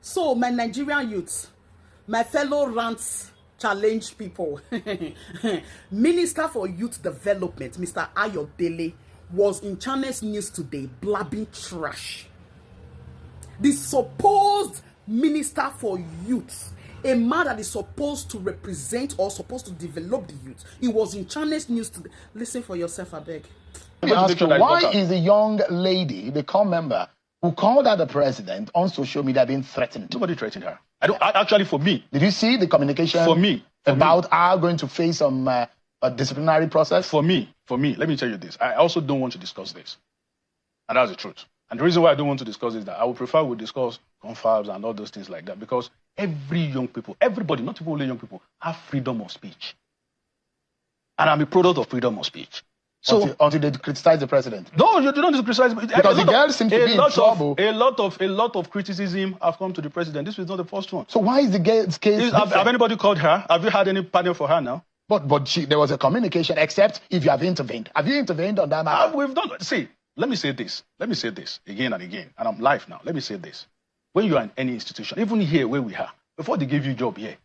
So, my Nigerian youths, my fellow rants challenge people, Minister for Youth Development, Mr. Ayodele, was in Channels News today blabbing trash. The supposed Minister for Youth, a man that is supposed to represent or supposed to develop the youth, he was in Channels News today. Listen for yourself, I beg. Why is a young lady, the COM member, who called out the president on social media being threatened? Nobody threatened her. Actually, for me. Did you see the communication about her going to face some a disciplinary process? For me, let me tell you this. I also don't want to discuss this. And that's the truth. And the reason why I don't want to discuss is that I would prefer we discuss confabs and all those things like that, because every young people, everybody, not only young people, have freedom of speech. And I'm a product of freedom of speech. So until they criticize the president. No, you don't criticize. Because the girl seems to be in trouble. A lot of criticism have come to the president. This is not the first one. So why is the girl's case? Have anybody called her? Have you had any panel for her now? But there was a communication, except if you have intervened. Have you intervened on that matter? We've done. See, let me say this again and again. And I'm live now. Let me say this. When you are in any institution, even here where we are, before they give you a job here,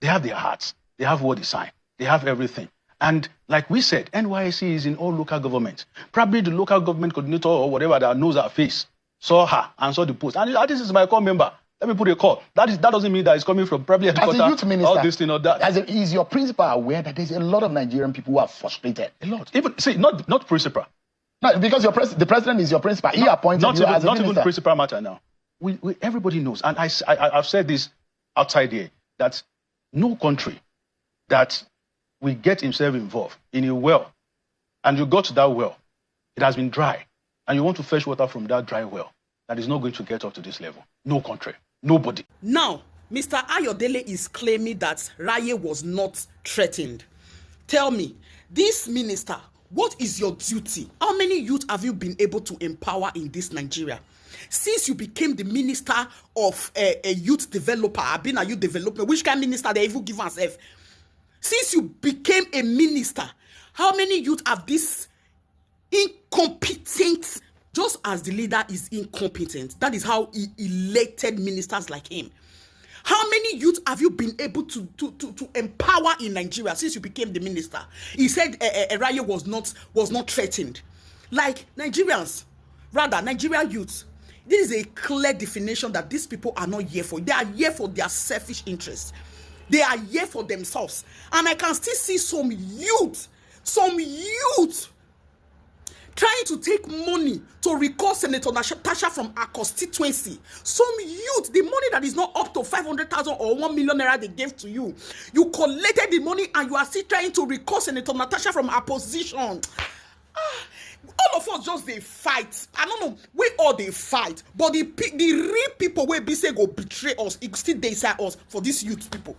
they have their hearts. They have what they sign. They have everything. And like we said, NYSC is in all local governments. Probably the local government coordinator or whatever that knows her face saw her and saw the post. And this is my call member. Let me put a call. That doesn't mean that it's coming from probably as a youth minister, all this thing or that. Is your principal aware that there's a lot of Nigerian people who are frustrated? A lot. Even see, not principal. No, because the president is your principal. He appointed you as a minister. Not even principal matter now. Everybody knows, and I've said this outside here, that no country that will get himself involved in a well, and you go to that well, it has been dry, and you want to fetch water from that dry well, that is not going to get up to this level. No country, nobody. Now, Mr. Ayodele is claiming that Raye was not threatened. Tell me, this minister, what is your duty? How many youth have you been able to empower in this Nigeria? Since you became the minister of a youth developer, I've been a youth developer, which kind of minister they even give us? Since you became a minister, how many youth have this incompetent, just as the leader is incompetent? That is how he elected ministers like him. How many youth have you been able to empower in Nigeria since you became the minister? He said Raye was not threatened. Like Nigerians, rather Nigerian youth, this is a clear definition that these people are not here for. They are here for their selfish interests. They are here for themselves. And I can still see some youth trying to take money to recall Senator Natasha from our constituency. Some youth, the money that is not up to 500,000 or 1 million naira they gave to you, you collected the money and you are still trying to recall Senator Natasha from our position. All of us just they fight. I don't know, we all they fight, but the real people where be say go betray us, it still they inside us for these youth people.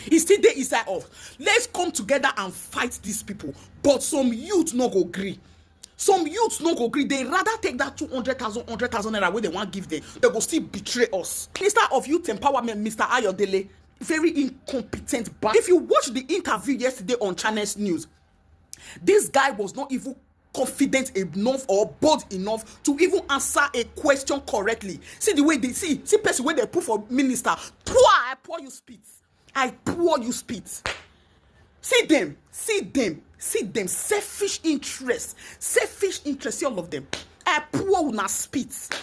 It's still there inside us. Let's come together and fight these people. But some youth no go agree. Some youths no go agree. They rather take that 200,000 naira where they want to give them. They go still betray us. Minister of Youth Empowerment, Mr. Ayodele, very incompetent. But if you watch the interview yesterday on Channels News, this guy was not even confident enough or bold enough to even answer a question correctly. See the way they see person where they put for minister. I pour you spit. I pour you spit. See them. Selfish interest. See all of them. I pour una spit.